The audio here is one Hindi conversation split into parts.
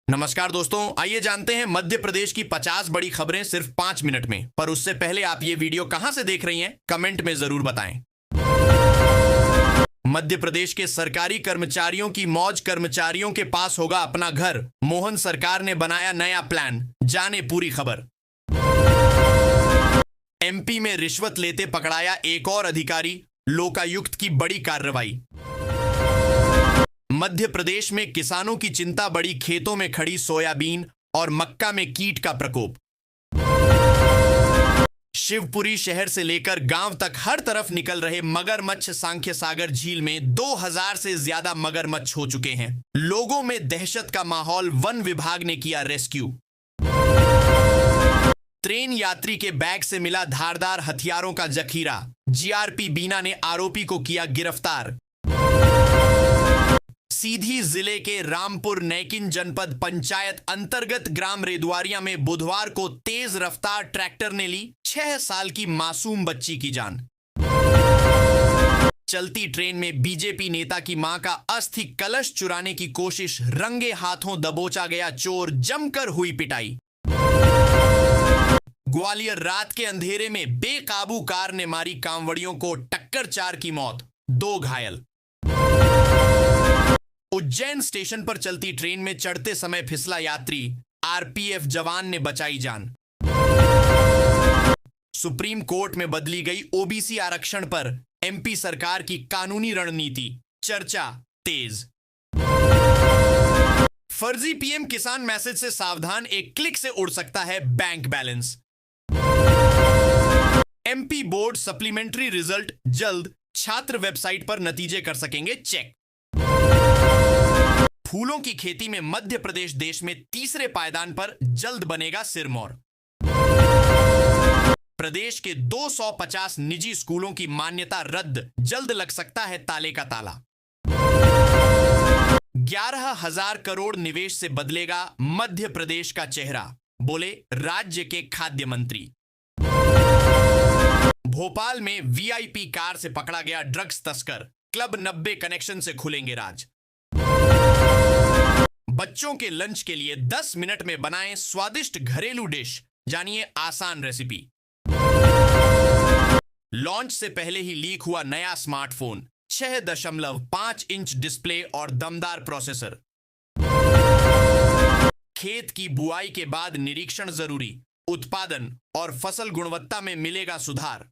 नमस्कार दोस्तों, आइए जानते हैं मध्य प्रदेश की 50 बड़ी खबरें सिर्फ 5 मिनट में। पर उससे पहले आप ये वीडियो कहां से देख रही हैं, कमेंट में जरूर बताएं। मध्य प्रदेश के सरकारी कर्मचारियों की मौज, कर्मचारियों के पास होगा अपना घर। मोहन सरकार ने बनाया नया प्लान, जाने पूरी खबर। एमपी में रिश्वत लेते पकड़ाया एक और अधिकारी, लोकायुक्त की बड़ी कार्रवाई। मध्य प्रदेश में किसानों की चिंता बढ़ी, खेतों में खड़ी सोयाबीन और मक्का में कीट का प्रकोप। शिवपुरी शहर से लेकर गांव तक हर तरफ निकल रहे मगरमच्छ, सांख्य सागर झील में 2000 से ज्यादा मगरमच्छ हो चुके हैं। लोगों में दहशत का माहौल, वन विभाग ने किया रेस्क्यू। ट्रेन यात्री के बैग से मिला धारदार हथियारों का जखीरा, जीआरपी बीना ने आरोपी को किया गिरफ्तार। सीधी जिले के रामपुर नैकिन जनपद पंचायत अंतर्गत ग्राम रेदुआरिया में बुधवार को तेज रफ्तार ट्रैक्टर ने ली 6 साल की मासूम बच्ची की जान। चलती ट्रेन में बीजेपी नेता की मां का अस्थि कलश चुराने की कोशिश, रंगे हाथों दबोचा गया चोर, जमकर हुई पिटाई। ग्वालियर रात के अंधेरे में बेकाबू कार ने मारी कांवड़ियों को टक्कर, 4 की मौत, 2 घायल। उज्जैन स्टेशन पर चलती ट्रेन में चढ़ते समय फिसला यात्री, आरपीएफ जवान ने बचाई जान। सुप्रीम कोर्ट में बदली गई ओबीसी आरक्षण पर एमपी सरकार की कानूनी रणनीति, चर्चा तेज। फर्जी पीएम किसान मैसेज से सावधान, एक क्लिक से उड़ सकता है bank balance. MP board supplementary result जल्द, छात्र वेबसाइट पर नतीजे कर सकेंगे चेक। फूलों की खेती में मध्य प्रदेश देश में तीसरे पायदान पर, जल्द बनेगा सिरमौर। प्रदेश के 250 निजी स्कूलों की मान्यता रद्द, जल्द लग सकता है ताले का ताला। 11,000 करोड़ निवेश से बदलेगा मध्य प्रदेश का चेहरा, बोले राज्य के खाद्य मंत्री। भोपाल में वीआईपी कार से पकड़ा गया ड्रग्स तस्कर, क्लब 90 कनेक्शन से खुलेंगे राज। बच्चों के लंच के लिए 10 मिनट में बनाएं स्वादिष्ट घरेलू डिश, जानिए आसान रेसिपी। लॉन्च से पहले ही लीक हुआ नया स्मार्टफोन, 6.5 इंच डिस्प्ले और दमदार प्रोसेसर। खेत की बुआई के बाद निरीक्षण जरूरी, उत्पादन और फसल गुणवत्ता में मिलेगा सुधार।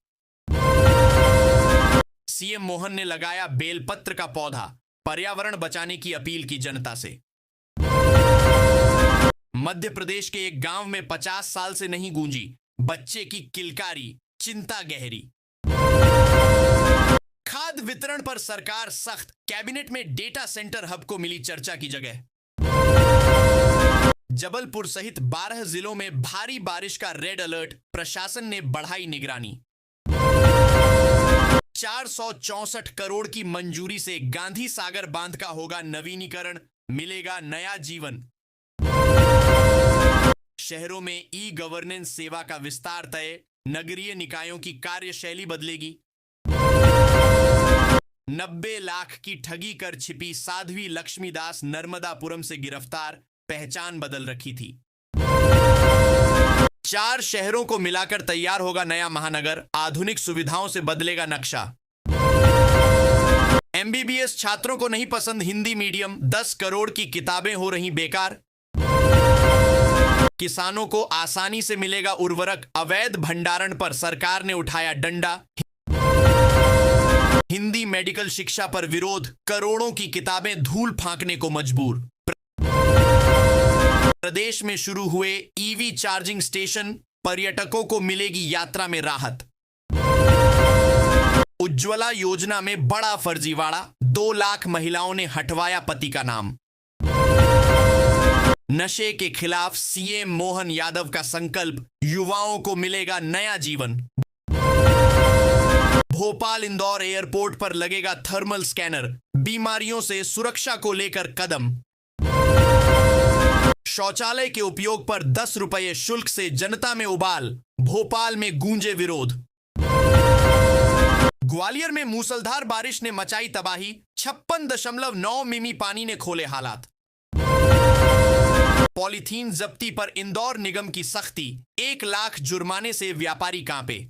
सीएम मोहन ने लगाया बेलपत्र का पौधा, पर्यावरण बचाने की अपील की जनता से। मध्य प्रदेश के एक गांव में 50 साल से नहीं गूंजी बच्चे की किलकारी, चिंता गहरी। खाद्य वितरण पर सरकार सख्त, कैबिनेट में डेटा सेंटर हब को मिली चर्चा की जगह। जबलपुर सहित 12 जिलों में भारी बारिश का रेड अलर्ट, प्रशासन ने बढ़ाई निगरानी। 464 करोड़ की मंजूरी से गांधी सागर बांध का होगा नवीनीकरण, मिलेगा नया जीवन। शहरों में ई गवर्नेंस सेवा का विस्तार तय, नगरीय निकायों की कार्यशैली बदलेगी। 90 लाख की ठगी कर छिपी साध्वी लक्ष्मीदास नर्मदापुरम से गिरफ्तार, पहचान बदल रखी थी। 4 शहरों को मिलाकर तैयार होगा नया महानगर, आधुनिक सुविधाओं से बदलेगा नक्शा। एमबीबीएस छात्रों को नहीं पसंद हिंदी मीडियम, 10 करोड़ की किताबें हो रही बेकार। किसानों को आसानी से मिलेगा उर्वरक, अवैध भंडारण पर सरकार ने उठाया डंडा। हिंदी मेडिकल शिक्षा पर विरोध, करोड़ों की किताबें धूल फांकने को मजबूर। प्रदेश में शुरू हुए ईवी चार्जिंग स्टेशन, पर्यटकों को मिलेगी यात्रा में राहत। उज्ज्वला योजना में बड़ा फर्जीवाड़ा, 2 लाख महिलाओं ने हटवाया पति का नाम। नशे के खिलाफ सीएम मोहन यादव का संकल्प, युवाओं को मिलेगा नया जीवन। भोपाल इंदौर एयरपोर्ट पर लगेगा थर्मल स्कैनर, बीमारियों से सुरक्षा को लेकर कदम। शौचालय के उपयोग पर 10 रुपये शुल्क से जनता में उबाल, भोपाल में गूंजे विरोध। ग्वालियर में मूसलधार बारिश ने मचाई तबाही, 56.9 मिमी पानी ने खोले हालात। पॉलीथीन जब्ती पर इंदौर निगम की सख्ती, 1 लाख जुर्माने से व्यापारी कांपे।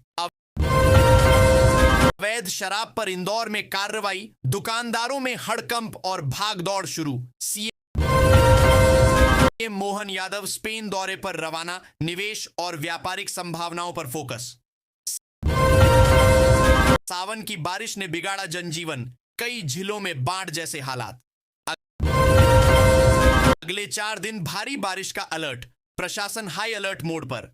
अवैध शराब पर इंदौर में कार्रवाई, दुकानदारों में हड़कंप और भागदौड़ शुरू। सीएम मोहन यादव स्पेन दौरे पर रवाना, निवेश और व्यापारिक संभावनाओं पर फोकस। सावन की बारिश ने बिगाड़ा जनजीवन, कई जिलों में बाढ़ जैसे हालात। अगले 4 दिन भारी बारिश का अलर्ट, प्रशासन हाई अलर्ट मोड पर।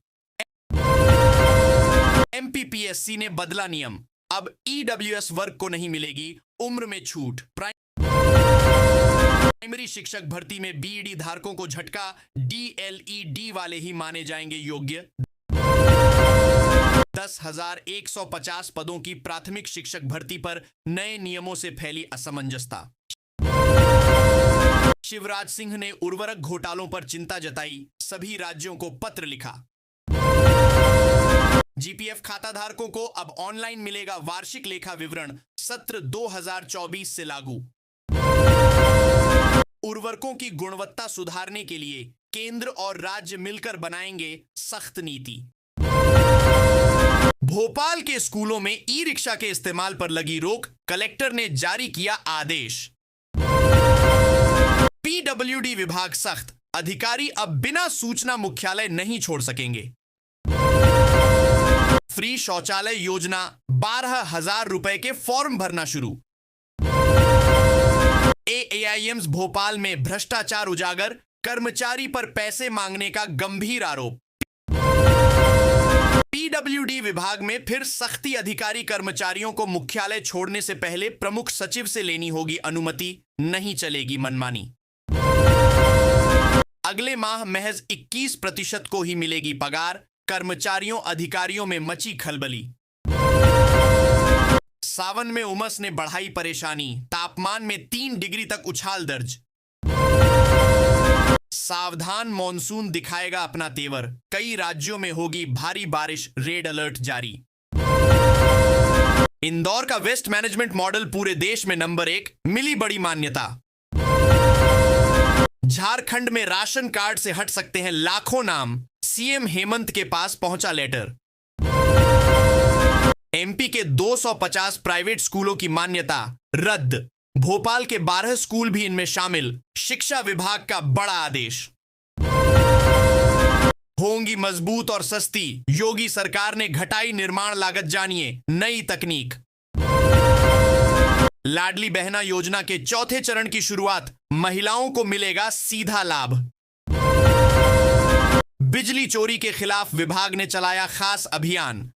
एमपीपीएससी ने बदला नियम, अब ईडब्ल्यूएस वर्ग को नहीं मिलेगी उम्र में छूट। प्राइमरी शिक्षक भर्ती में बीईडी धारकों को झटका, डीएलईडी वाले ही माने जाएंगे योग्य। 10,150 पदों की प्राथमिक शिक्षक भर्ती पर नए नियमों से फैली असमंजसता। शिवराज सिंह ने उर्वरक घोटालों पर चिंता जताई, सभी राज्यों को पत्र लिखा। जीपीएफ खाताधारकों को अब ऑनलाइन मिलेगा वार्षिक लेखा विवरण, सत्र 2024 से लागू। उर्वरकों की गुणवत्ता सुधारने के लिए केंद्र और राज्य मिलकर बनाएंगे सख्त नीति। भोपाल के स्कूलों में ई रिक्शा के इस्तेमाल पर लगी रोक, कलेक्टर ने जारी किया आदेश। पीडब्ल्यूडी विभाग सख्त, अधिकारी अब बिना सूचना मुख्यालय नहीं छोड़ सकेंगे। फ्री शौचालय योजना, 12,000 रुपए के फॉर्म भरना शुरू। एआईएम्स भोपाल में भ्रष्टाचार उजागर, कर्मचारी पर पैसे मांगने का गंभीर आरोप। पीडब्ल्यूडी विभाग में फिर सख्ती, अधिकारी कर्मचारियों को मुख्यालय छोड़ने से पहले प्रमुख सचिव से लेनी होगी अनुमति, नहीं चलेगी मनमानी। अगले माह महज 21% को ही मिलेगी पगार, कर्मचारियों अधिकारियों में मची खलबली। सावन में उमस ने बढ़ाई परेशानी, तापमान में 3 डिग्री तक उछाल दर्ज। सावधान मॉनसून दिखाएगा अपना तेवर, कई राज्यों में होगी भारी बारिश, रेड अलर्ट जारी। इंदौर का वेस्ट मैनेजमेंट मॉडल पूरे देश में नंबर 1, मिली बड़ी मान्यता। झारखंड में राशन कार्ड से हट सकते हैं लाखों नाम, सीएम हेमंत के पास पहुंचा लेटर। एमपी के 250 प्राइवेट स्कूलों की मान्यता रद्द, भोपाल के 12 स्कूल भी इनमें शामिल, शिक्षा विभाग का बड़ा आदेश। होंगी मजबूत और सस्ती, योगी सरकार ने घटाई निर्माण लागत, जानिए नई तकनीक। लाडली बहना योजना के चौथे चरण की शुरुआत, महिलाओं को मिलेगा सीधा लाभ। बिजली चोरी के खिलाफ विभाग ने चलाया खास अभियान,